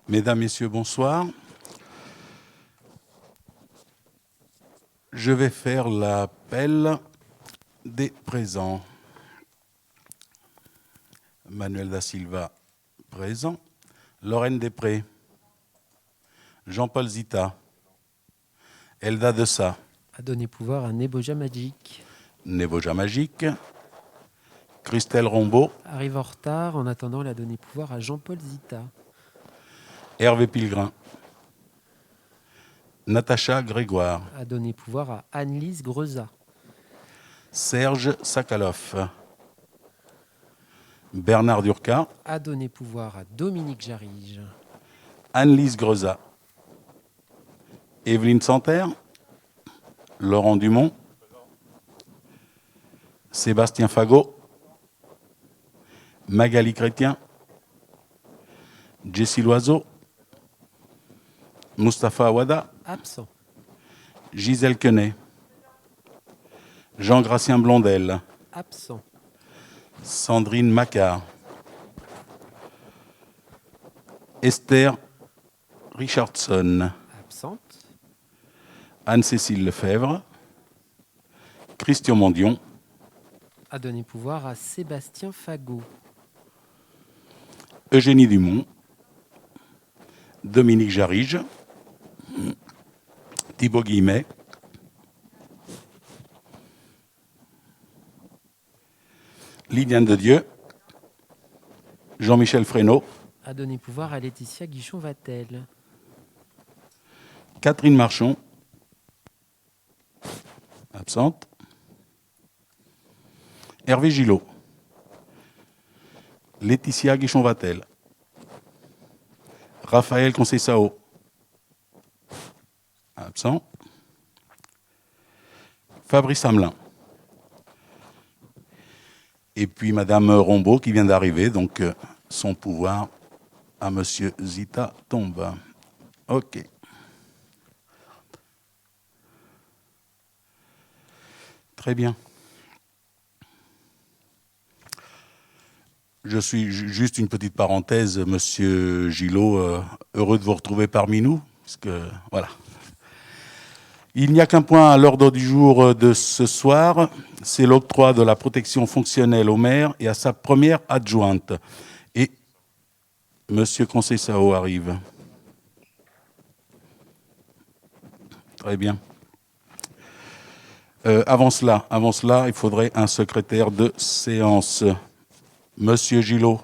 Mesdames, Messieurs, bonsoir. Je vais faire l'appel des présents. Manuel da Silva, présent. Lorraine Després. Jean-Paul Zita. Elda Dessa. A donné pouvoir à Neboja Magic. Neboja Magique. Christelle Rombaud. Arrive en retard, en attendant, elle a donné pouvoir à Jean-Paul Zita. Hervé Pilgrim. Natacha Grégoire. A donné pouvoir à Anne-Lise Greza. Serge Sakaloff. Bernard Durca. A donné pouvoir à Dominique Jarige. Anne-Lise Greza. Evelyne Santerre. Laurent Dumont. Sébastien Fagot. Magali Chrétien. Jessie Loiseau. Mustapha Awada. Absent. Gisèle Quenet. Jean-Gratien Blondel. Absent. Sandrine Macquart. Esther Richardson. Absente. Anne-Cécile Lefebvre. Christian Mondion. A donné pouvoir à Sébastien Fagot. Eugénie Dumont. Dominique Jarige. Thibaut Guillemet. Lydiane de Dieu. Jean-Michel Fresneau. A donné pouvoir à Laetitia Guichon-Vatel. Catherine Marchon. Absente. Hervé Gillot. Laetitia Guichon-Vatel. Raphaël Conceição. Absent. Fabrice Hamelin. Et puis Madame Rombaud qui vient d'arriver, donc son pouvoir à Monsieur Zita tombe. OK. Très bien. Je suis juste une petite parenthèse, Monsieur Gillot, heureux de vous retrouver parmi nous, parce que voilà. Il n'y a qu'un point à l'ordre du jour de ce soir, c'est l'octroi de la protection fonctionnelle au maire et à sa première adjointe. Et Monsieur Conceição arrive. Très bien. Avant cela, il faudrait un secrétaire de séance. Monsieur Gillot,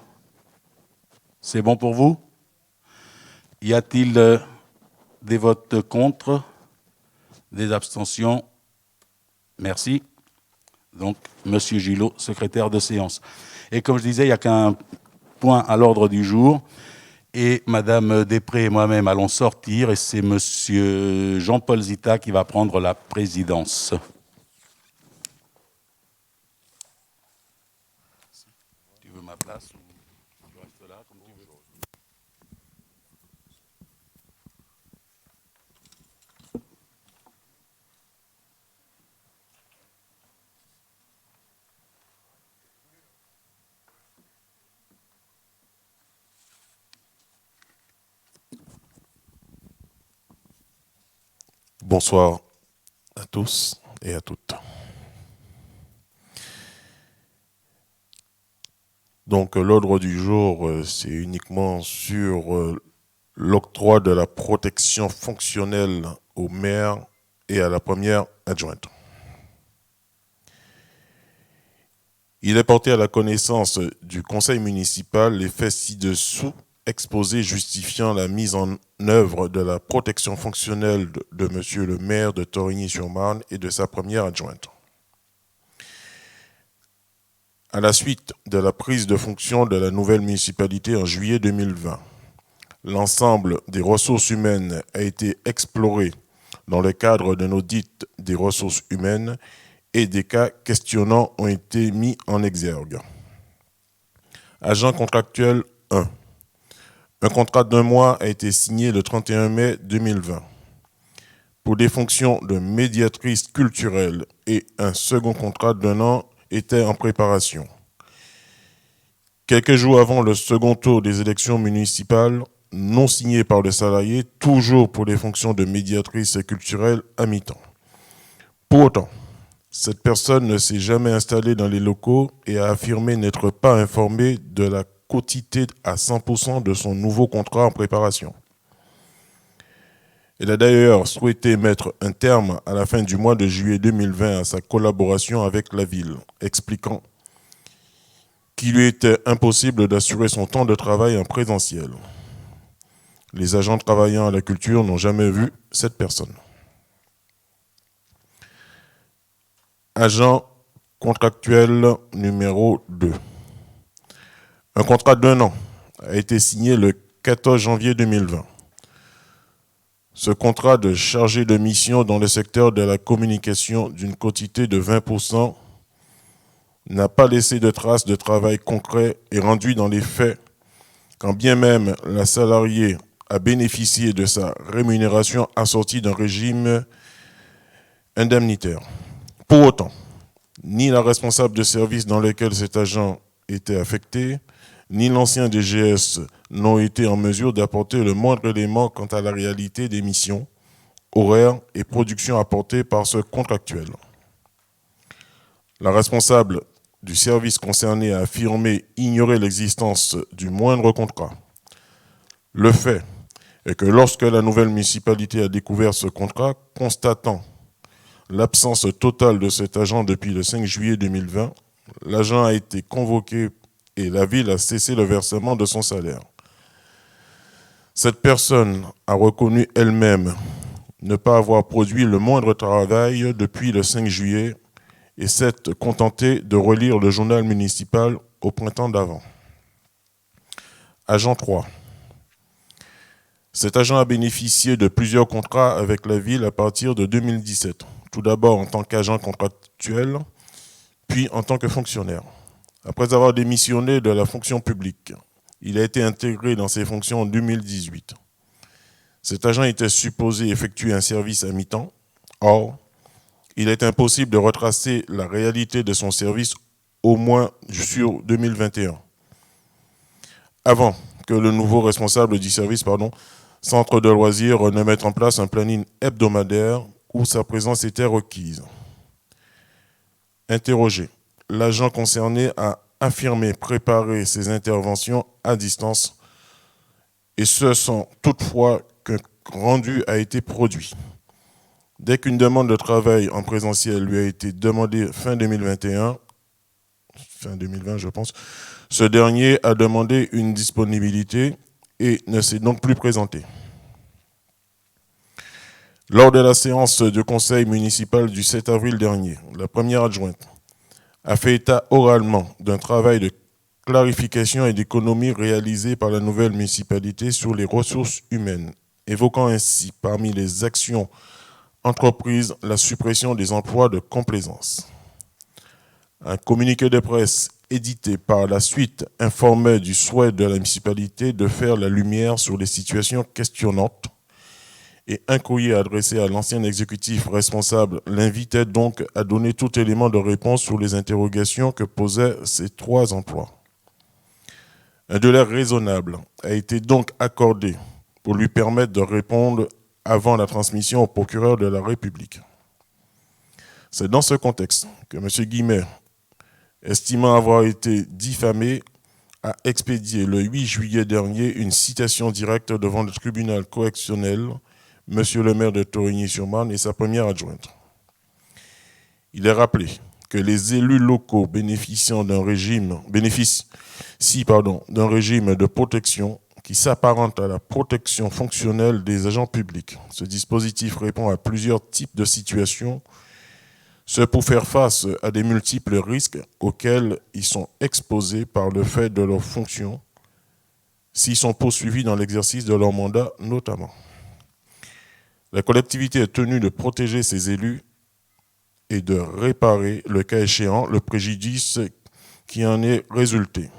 c'est bon pour vous? Y a-t-il des votes contre? Des abstentions? Merci. Donc, Monsieur Gillot, secrétaire de séance. Et comme je disais, il n'y a qu'un point à l'ordre du jour. Et Madame Després et moi-même allons sortir. Et c'est Monsieur Jean-Paul Zita qui va prendre la présidence. Tu veux ma place ou tu restes là comme tu veux? Bonsoir à tous et à toutes. Donc l'ordre du jour, c'est uniquement sur l'octroi de la protection fonctionnelle au maire et à la première adjointe. Il est porté à la connaissance du conseil municipal les faits ci-dessous exposés justifiant la mise en œuvre de la protection fonctionnelle de monsieur le maire de Torigny-sur-Marne et de sa première adjointe. À la suite de la prise de fonction de la nouvelle municipalité en juillet 2020, l'ensemble des ressources humaines a été exploré dans le cadre d'un audit des ressources humaines et des cas questionnants ont été mis en exergue. Agent contractuel 1. Un contrat d'1 mois a été signé le 31 mai 2020 pour des fonctions de médiatrice culturelle et un second contrat d'1 an était en préparation. Quelques jours avant le second tour des élections municipales, non signé par le salarié, toujours pour les fonctions de médiatrice culturelle à mi-temps. Pour autant, cette personne ne s'est jamais installée dans les locaux et a affirmé n'être pas informée de la quotité à 100% de son nouveau contrat en préparation. Elle a d'ailleurs souhaité mettre un terme à la fin du mois de juillet 2020 à sa collaboration avec la ville, expliquant qu'il lui était impossible d'assurer son temps de travail en présentiel. Les agents travaillant à la culture n'ont jamais vu cette personne. Agent contractuel numéro 2. Un contrat d'1 an a été signé le 14 janvier 2020. Ce contrat de chargé de mission dans le secteur de la communication d'une quotité de 20% n'a pas laissé de traces de travail concret et rendu dans les faits, quand bien même la salariée a bénéficié de sa rémunération assortie d'un régime indemnitaire. Pour autant, ni la responsable de service dans lequel cet agent était affecté, ni l'ancien DGS n'ont été en mesure d'apporter le moindre élément quant à la réalité des missions, horaires et productions apportées par ce contractuel. La responsable du service concerné a affirmé ignorer l'existence du moindre contrat. Le fait est que lorsque la nouvelle municipalité a découvert ce contrat, constatant l'absence totale de cet agent depuis le 5 juillet 2020, l'agent a été convoqué et la ville a cessé le versement de son salaire. Cette personne a reconnu elle-même ne pas avoir produit le moindre travail depuis le 5 juillet et s'est contentée de relire le journal municipal au printemps d'avant. Agent 3. Cet agent a bénéficié de plusieurs contrats avec la ville à partir de 2017. Tout d'abord en tant qu'agent contractuel, puis en tant que fonctionnaire. Après avoir démissionné de la fonction publique, il a été intégré dans ses fonctions en 2018. Cet agent était supposé effectuer un service à mi-temps. Or, il est impossible de retracer la réalité de son service au moins sur 2021. Avant que le nouveau responsable du service, centre de loisirs, ne mette en place un planning hebdomadaire où sa présence était requise. Interrogé, l'agent concerné a affirmé préparer ses interventions à distance et ce sans toutefois qu'un rendu a été produit. Dès qu'une demande de travail en présentiel lui a été demandée fin 2020 je pense, ce dernier a demandé une disponibilité et ne s'est donc plus présenté. Lors de la séance du conseil municipal du 7 avril dernier, la première adjointe a fait état oralement d'un travail de clarification et d'économie réalisé par la nouvelle municipalité sur les ressources humaines, évoquant ainsi parmi les actions entreprises la suppression des emplois de complaisance. Un communiqué de presse édité par la suite informait du souhait de la municipalité de faire la lumière sur les situations questionnantes et un courrier adressé à l'ancien exécutif responsable l'invitait donc à donner tout élément de réponse sur les interrogations que posaient ces 3 emplois. Un délai raisonnable a été donc accordé pour lui permettre de répondre avant la transmission au procureur de la République. C'est dans ce contexte que M. Guimet, estimant avoir été diffamé, a expédié le 8 juillet dernier une citation directe devant le tribunal correctionnel, M. le maire de Torigny-sur-Marne et sa première adjointe. Il est rappelé que les élus locaux bénéficient d'un régime de protection qui s'apparente à la protection fonctionnelle des agents publics. Ce dispositif répond à plusieurs types de situations, ce pour faire face à des multiples risques auxquels ils sont exposés par le fait de leurs fonctions, s'ils sont poursuivis dans l'exercice de leur mandat notamment. La collectivité est tenue de protéger ses élus et de réparer, le cas échéant, le préjudice qui en est résulté.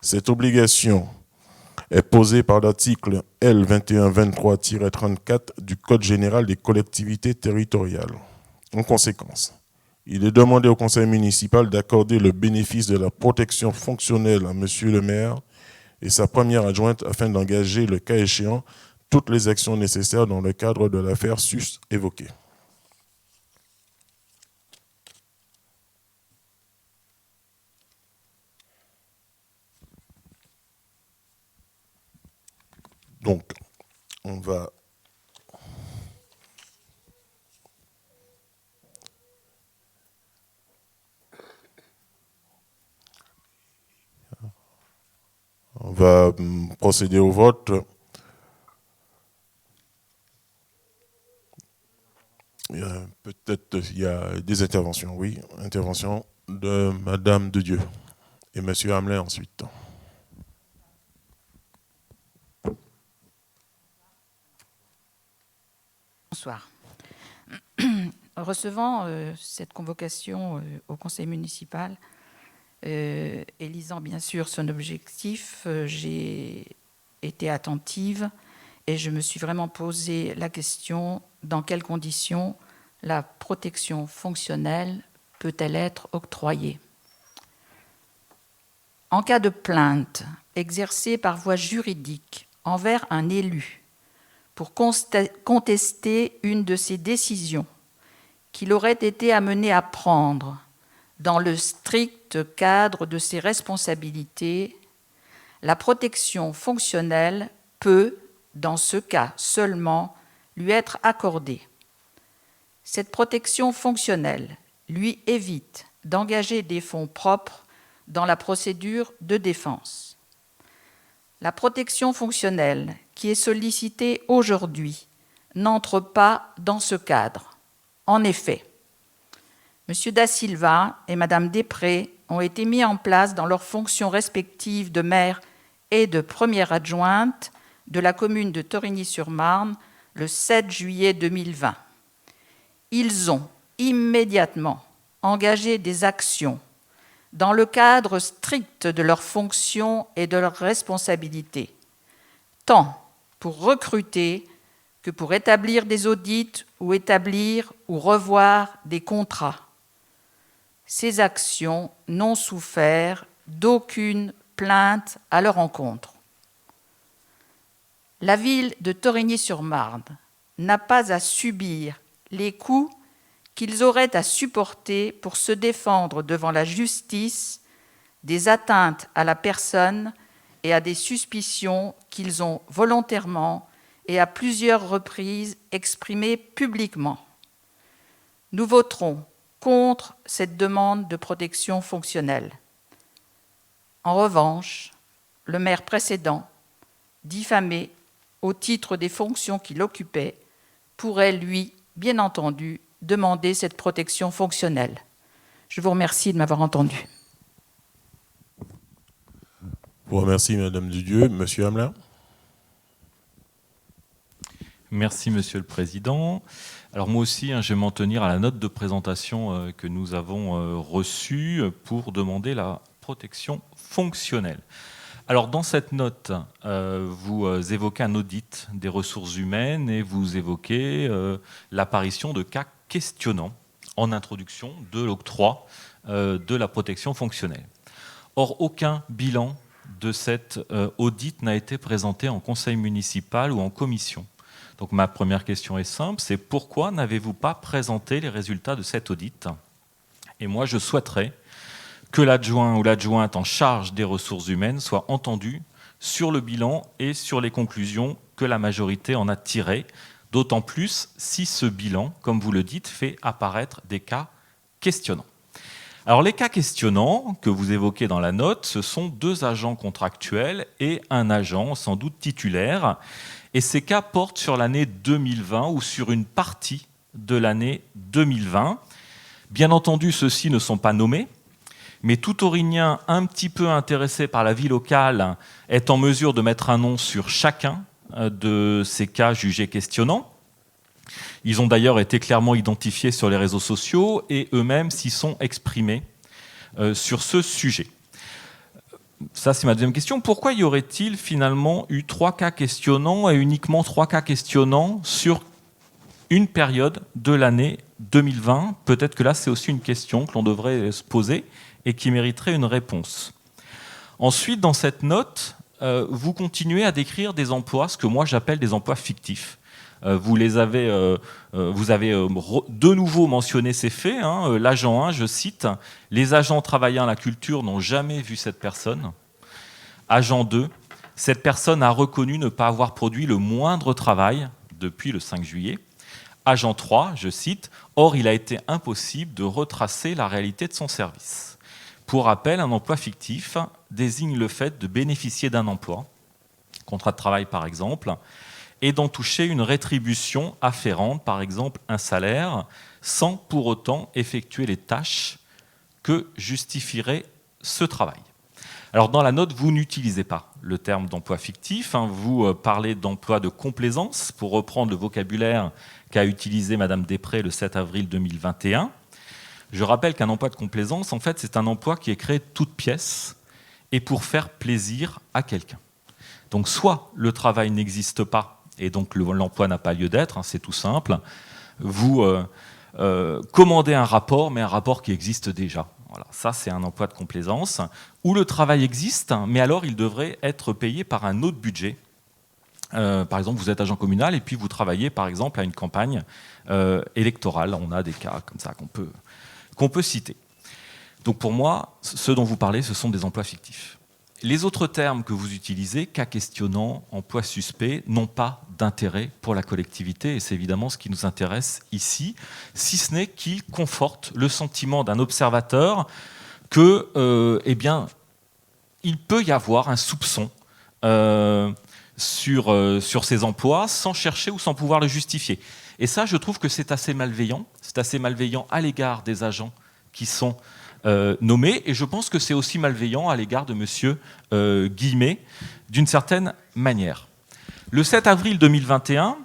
Cette obligation est posée par l'article L2123-34 du Code général des collectivités territoriales. En conséquence, il est demandé au conseil municipal d'accorder le bénéfice de la protection fonctionnelle à M. le maire et sa première adjointe afin d'engager, le cas échéant, toutes les actions nécessaires dans le cadre de l'affaire sus évoquée. Donc, on va procéder au vote. Peut-être il y a des interventions, oui. Intervention de Madame de Dieu et Monsieur Hamelin ensuite. Bonsoir. Recevant cette convocation au conseil municipal et lisant bien sûr son objectif, j'ai été attentive et je me suis vraiment posé la question: dans quelles conditions la protection fonctionnelle peut-elle être octroyée? En cas de plainte exercée par voie juridique envers un élu pour contester une de ses décisions qu'il aurait été amené à prendre dans le strict cadre de ses responsabilités, la protection fonctionnelle peut, dans ce cas seulement, lui être accordée. Cette protection fonctionnelle lui évite d'engager des fonds propres dans la procédure de défense. La protection fonctionnelle qui est sollicitée aujourd'hui n'entre pas dans ce cadre. En effet, M. Da Silva et Mme Després ont été mis en place dans leurs fonctions respectives de maire et de première adjointe de la commune de Torigny-sur-Marne le 7 juillet 2020. Ils ont immédiatement engagé des actions dans le cadre strict de leurs fonctions et de leurs responsabilités, tant pour recruter que pour établir des audits ou établir ou revoir des contrats. Ces actions n'ont souffert d'aucune plainte à leur encontre. La ville de Torigny-sur-Marne n'a pas à subir les coûts qu'ils auraient à supporter pour se défendre devant la justice des atteintes à la personne et à des suspicions qu'ils ont volontairement et à plusieurs reprises exprimées publiquement. Nous voterons contre cette demande de protection fonctionnelle. En revanche, le maire précédent, diffamé au titre des fonctions qu'il occupait, pourrait, lui, bien entendu, demander cette protection fonctionnelle. Je vous remercie de m'avoir entendu. Je vous remercie, Madame Dudieu. Monsieur Hamelin. Merci, Monsieur le Président. Alors moi aussi, je vais m'en tenir à la note de présentation que nous avons reçue pour demander la protection fonctionnelle. Alors dans cette note, vous évoquez un audit des ressources humaines et vous évoquez l'apparition de cas questionnants en introduction de l'octroi de la protection fonctionnelle. Or, aucun bilan de cet audit n'a été présenté en conseil municipal ou en commission. Donc ma première question est simple, c'est pourquoi n'avez-vous pas présenté les résultats de cet audit? Et moi, je souhaiterais que l'adjoint ou l'adjointe en charge des ressources humaines soit entendu sur le bilan et sur les conclusions que la majorité en a tirées, d'autant plus si ce bilan, comme vous le dites, fait apparaître des cas questionnants. Alors les cas questionnants que vous évoquez dans la note, ce sont 2 agents contractuels et un agent sans doute titulaire. Et ces cas portent sur l'année 2020 ou sur une partie de l'année 2020. Bien entendu, ceux-ci ne sont pas nommés, mais tout Aurignien un petit peu intéressé par la vie locale est en mesure de mettre un nom sur chacun de ces cas jugés questionnants. Ils ont d'ailleurs été clairement identifiés sur les réseaux sociaux et eux-mêmes s'y sont exprimés sur ce sujet. Ça, c'est ma deuxième question. Pourquoi y aurait-il finalement eu 3 cas questionnants et uniquement 3 cas questionnants sur une période de l'année 2020 ? Peut-être que là, c'est aussi une question que l'on devrait se poser et qui mériterait une réponse. Ensuite, dans cette note, vous continuez à décrire des emplois, ce que moi j'appelle des emplois fictifs. Vous avez de nouveau mentionné ces faits. L'agent 1, je cite, « Les agents travaillant à la culture n'ont jamais vu cette personne. » Agent 2, « Cette personne a reconnu ne pas avoir produit le moindre travail depuis le 5 juillet. » Agent 3, je cite, « Or, il a été impossible de retracer la réalité de son service. » Pour rappel, un emploi fictif désigne le fait de bénéficier d'un emploi, contrat de travail par exemple, et d'en toucher une rétribution afférente, par exemple un salaire, sans pour autant effectuer les tâches que justifierait ce travail. Alors dans la note, vous n'utilisez pas le terme d'emploi fictif, vous parlez d'emploi de complaisance, pour reprendre le vocabulaire qu'a utilisé Madame Després le 7 avril 2021. Je rappelle qu'un emploi de complaisance, en fait, c'est un emploi qui est créé de toutes pièces et pour faire plaisir à quelqu'un. Donc soit le travail n'existe pas et donc l'emploi n'a pas lieu d'être, c'est tout simple. Vous commandez un rapport, mais un rapport qui existe déjà. Voilà, ça, c'est un emploi de complaisance. Ou le travail existe, mais alors il devrait être payé par un autre budget. Par exemple, vous êtes agent communal et puis vous travaillez, par exemple, à une campagne électorale. On a des cas comme ça qu'on peut citer. Donc pour moi, ce dont vous parlez, ce sont des emplois fictifs. Les autres termes que vous utilisez, cas questionnant, emploi suspect, n'ont pas d'intérêt pour la collectivité, et c'est évidemment ce qui nous intéresse ici, si ce n'est qu'ils confortent le sentiment d'un observateur que, il peut y avoir un soupçon sur ces emplois sans chercher ou sans pouvoir le justifier. Et ça, je trouve que c'est assez malveillant. C'est assez malveillant à l'égard des agents qui sont nommés, et je pense que c'est aussi malveillant à l'égard de monsieur Guillemet, d'une certaine manière. Le 7 avril 2021,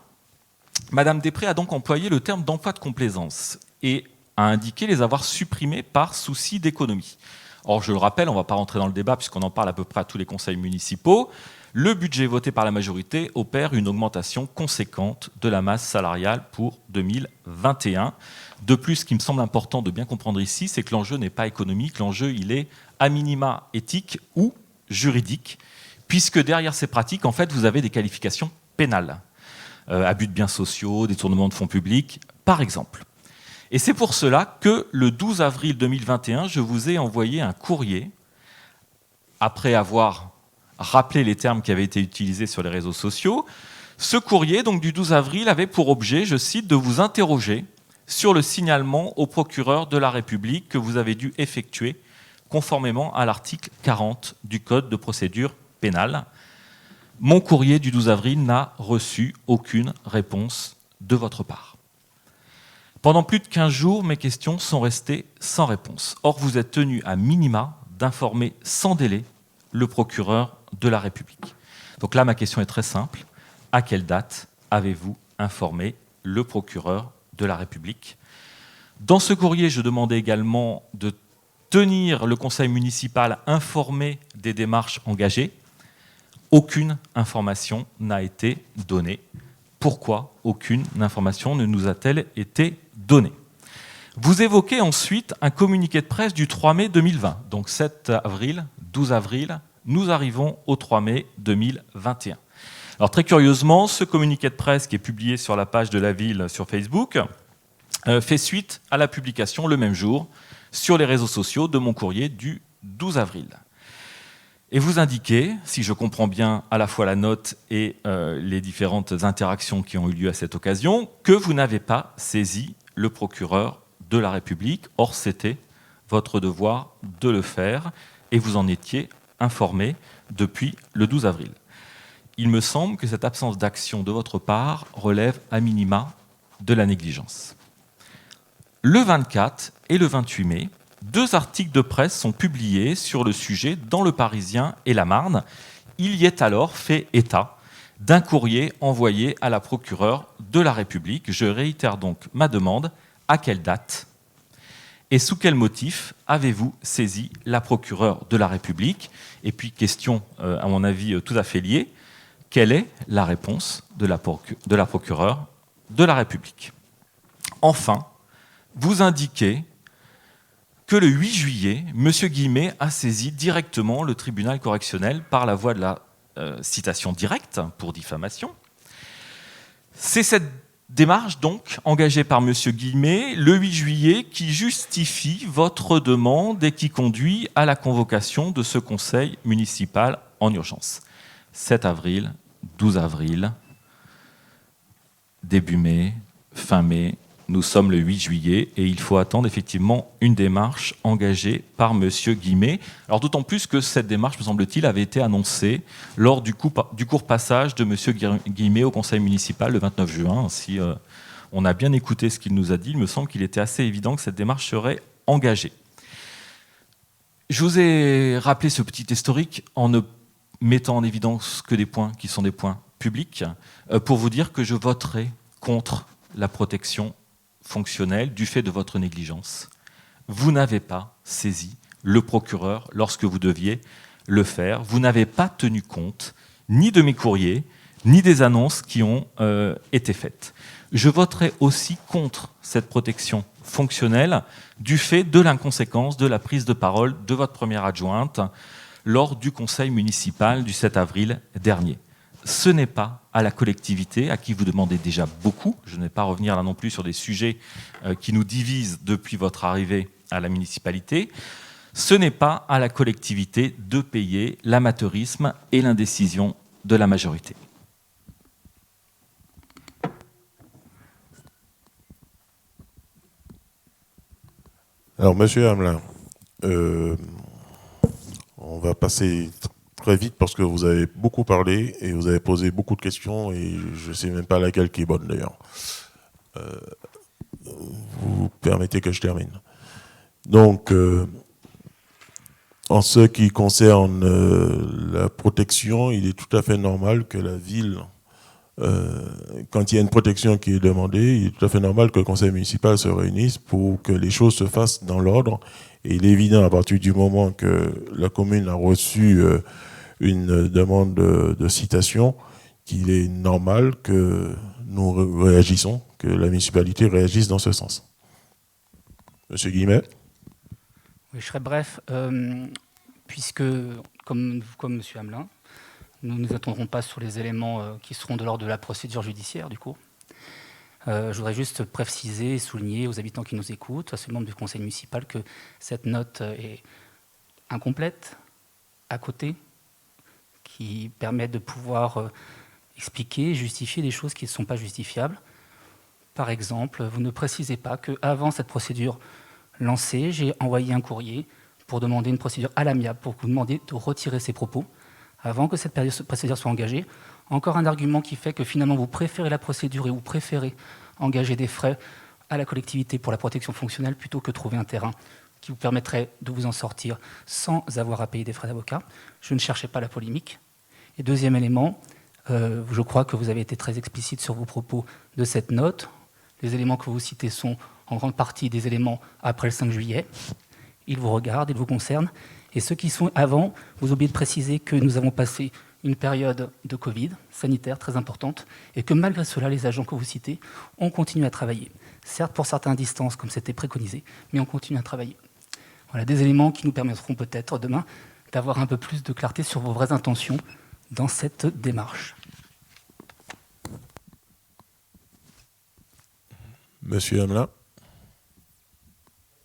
Madame Després a donc employé le terme d'emploi de complaisance et a indiqué les avoir supprimés par souci d'économie. Or, je le rappelle, on ne va pas rentrer dans le débat puisqu'on en parle à peu près à tous les conseils municipaux, le budget voté par la majorité opère une augmentation conséquente de la masse salariale pour 2021. De plus, ce qui me semble important de bien comprendre ici, c'est que l'enjeu n'est pas économique, l'enjeu il est à minima éthique ou juridique, puisque derrière ces pratiques, en fait, vous avez des qualifications pénales. Abus de biens sociaux, détournement de fonds publics, par exemple. Et c'est pour cela que le 12 avril 2021, je vous ai envoyé un courrier, après avoir rappelé les termes qui avaient été utilisés sur les réseaux sociaux. Ce courrier, donc du 12 avril, avait pour objet, je cite, de vous interroger sur le signalement au procureur de la République que vous avez dû effectuer conformément à l'article 40 du Code de procédure pénale. Mon courrier du 12 avril n'a reçu aucune réponse de votre part. Pendant plus de 15 jours, mes questions sont restées sans réponse. Or, vous êtes tenu à minima d'informer sans délai le procureur de la République. Donc là, ma question est très simple. À quelle date avez-vous informé le procureur de la République? Dans ce courrier, je demandais également de tenir le conseil municipal informé des démarches engagées. Aucune information n'a été donnée. Pourquoi aucune information ne nous a-t-elle été donnée? Vous évoquez ensuite un communiqué de presse du 3 mai 2020, donc 7 avril, 12 avril, nous arrivons au 3 mai 2021. Alors très curieusement, ce communiqué de presse qui est publié sur la page de la ville sur Facebook fait suite à la publication le même jour sur les réseaux sociaux de mon courrier du 12 avril. Et vous indiquez, si je comprends bien à la fois la note et les différentes interactions qui ont eu lieu à cette occasion, que vous n'avez pas saisi le procureur de la République. Or, c'était votre devoir de le faire et vous en étiez informé depuis le 12 avril. Il me semble que cette absence d'action de votre part relève à minima de la négligence. Le 24 et le 28 mai, 2 articles de presse sont publiés sur le sujet dans Le Parisien et La Marne. Il y est alors fait état d'un courrier envoyé à la procureure de la République. Je réitère donc ma demande. À quelle date et sous quel motif avez-vous saisi la procureure de la République? Et puis, question, à mon avis, tout à fait liée, quelle est la réponse de la procureure de la République? Enfin, vous indiquez que le 8 juillet, M. Guillemet a saisi directement le tribunal correctionnel par la voie de la citation directe pour diffamation. C'est cette démarche donc engagée par M. Guillemet le 8 juillet qui justifie votre demande et qui conduit à la convocation de ce conseil municipal en urgence. 7 avril, 12 avril, début mai, fin mai, nous sommes le 8 juillet et il faut attendre effectivement une démarche engagée par M. Guillemet. Alors d'autant plus que cette démarche, me semble-t-il, avait été annoncée lors du court passage de M. Guillemet au conseil municipal le 29 juin. Si on a bien écouté ce qu'il nous a dit, il me semble qu'il était assez évident que cette démarche serait engagée. Je vous ai rappelé ce petit historique en ne mettant en évidence que des points qui sont des points publics pour vous dire que je voterai contre la protection fonctionnelle du fait de votre négligence. Vous n'avez pas saisi le procureur lorsque vous deviez le faire. Vous n'avez pas tenu compte ni de mes courriers, ni des annonces qui ont été faites. Je voterai aussi contre cette protection fonctionnelle du fait de l'inconséquence de la prise de parole de votre première adjointe lors du conseil municipal du 7 avril dernier. Ce n'est pas à la collectivité, à qui vous demandez déjà beaucoup, je ne vais pas revenir là non plus sur des sujets qui nous divisent depuis votre arrivée à la municipalité, ce n'est pas à la collectivité de payer l'amateurisme et l'indécision de la majorité. Alors, Monsieur Hamelin, on va passer très vite parce que vous avez beaucoup parlé et vous avez posé beaucoup de questions et je ne sais même pas laquelle qui est bonne d'ailleurs. Vous permettez que je termine. Donc, en ce qui concerne la protection, il est tout à fait normal que la ville, quand il y a une protection qui est demandée, il est tout à fait normal que le conseil municipal se réunisse pour que les choses se fassent dans l'ordre. Et il est évident, à partir du moment que la commune a reçu une demande de citation, qu'il est normal que nous réagissons, que la municipalité réagisse dans ce sens. Monsieur Guillemet. Oui, je serai bref, puisque, comme M. Hamelin, nous ne nous attendrons pas sur les éléments qui seront de l'ordre de la procédure judiciaire, du coup. Je voudrais juste préciser et souligner aux habitants qui nous écoutent, à ces membres du conseil municipal, que cette note est incomplète, à côté, qui permet de pouvoir expliquer, justifier des choses qui ne sont pas justifiables. Par exemple, vous ne précisez pas qu'avant cette procédure lancée, j'ai envoyé un courrier pour demander une procédure à l'amiable, pour vous demander de retirer ces propos, avant que cette procédure soit engagée. Encore un argument qui fait que finalement vous préférez la procédure et vous préférez engager des frais à la collectivité pour la protection fonctionnelle plutôt que trouver un terrain qui vous permettrait de vous en sortir sans avoir à payer des frais d'avocat. Je ne cherchais pas la polémique. Et deuxième élément, je crois que vous avez été très explicite sur vos propos de cette note. Les éléments que vous citez sont en grande partie des éléments après le 5 juillet. Ils vous regardent, ils vous concernent. Et ceux qui sont avant, vous oubliez de préciser que nous avons passé une période de Covid sanitaire très importante et que malgré cela, les agents que vous citez ont continué à travailler. Certes, pour certains à distance, comme c'était préconisé, mais on continue à travailler. Voilà des éléments qui nous permettront peut-être demain d'avoir un peu plus de clarté sur vos vraies intentions dans cette démarche. Monsieur Hamelin.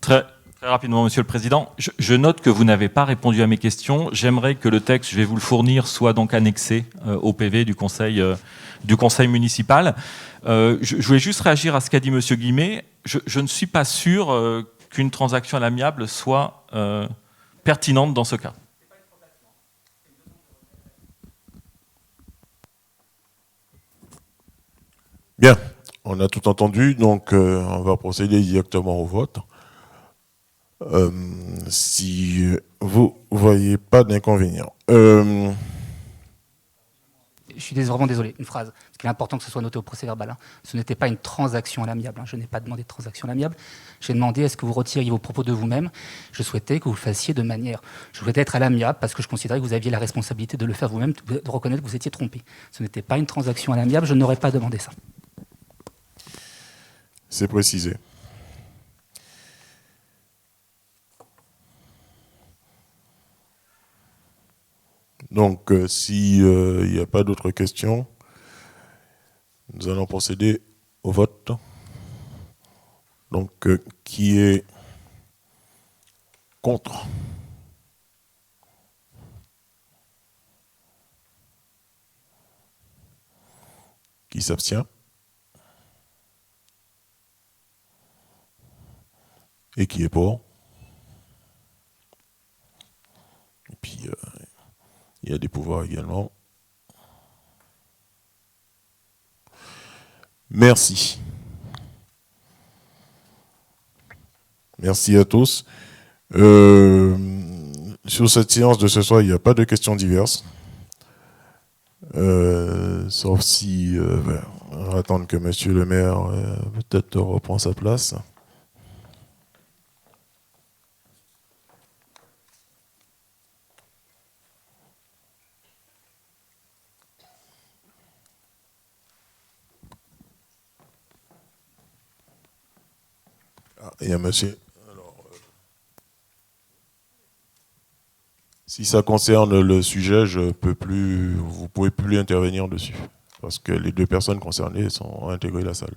Très rapidement, Monsieur le Président, je note que vous n'avez pas répondu à mes questions. J'aimerais que le texte, je vais vous le fournir, soit donc annexé au PV du conseil municipal. Je voulais juste réagir à ce qu'a dit Monsieur Guillemet. Je ne suis pas sûr qu'une transaction à l'amiable soit pertinente dans ce cas. Bien, on a tout entendu, donc on va procéder directement au vote. Si vous ne voyez pas d'inconvénient. Je suis vraiment désolé, une phrase, parce qu'il est important que ce soit noté au procès-verbal. Ce n'était pas une transaction à l'amiable. Je n'ai pas demandé de transaction à l'amiable. J'ai demandé est-ce que vous retiriez vos propos de vous-même. Je souhaitais que vous le fassiez de manière... Je souhaitais être à l'amiable parce que je considérais que vous aviez la responsabilité de le faire vous-même, de reconnaître que vous étiez trompé. Ce n'était pas une transaction à l'amiable, je n'aurais pas demandé ça. C'est précisé. Donc, s'il n'y a pas d'autres questions, nous allons procéder au vote. Donc, qui est contre? Qui s'abstient? Et qui est pour? Et puis, il y a des pouvoirs également. Merci. Merci à tous. Sur cette séance de ce soir, il n'y a pas de questions diverses. Sauf si on va attendre que monsieur le maire peut-être reprend sa place. Ah, il y a monsieur. Alors, si ça concerne le sujet, vous ne pouvez plus intervenir dessus. Parce que les deux personnes concernées ont intégré la salle.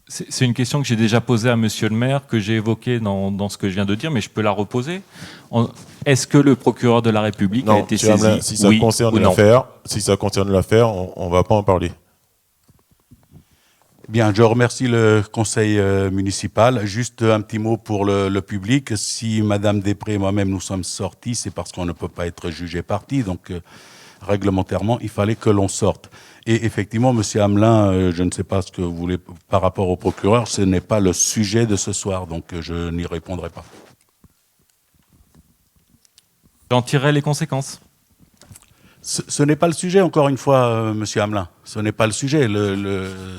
C'est une question que j'ai déjà posée à monsieur le maire, que j'ai évoquée dans ce que je viens de dire, mais je peux la reposer. Est-ce que le procureur de la République a été saisi? Hamelin, si ça concerne l'affaire, on ne va pas en parler. Bien, je remercie le conseil municipal. Juste un petit mot pour le public. Si Madame Després et moi-même nous sommes sortis, c'est parce qu'on ne peut pas être jugé partie. Donc, réglementairement, il fallait que l'on sorte. Et effectivement, Monsieur Hamelin, je ne sais pas ce que vous voulez par rapport au procureur, ce n'est pas le sujet de ce soir, donc je n'y répondrai pas. J'en tirerai les conséquences. Ce n'est pas le sujet, encore une fois, Monsieur Hamelin. Ce n'est pas le sujet.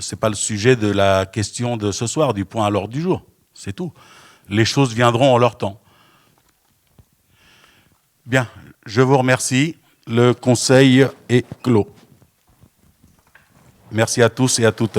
C'est pas le sujet de la question de ce soir, du point à l'ordre du jour. C'est tout. Les choses viendront en leur temps. Bien, je vous remercie. Le conseil est clos. Merci à tous et à toutes.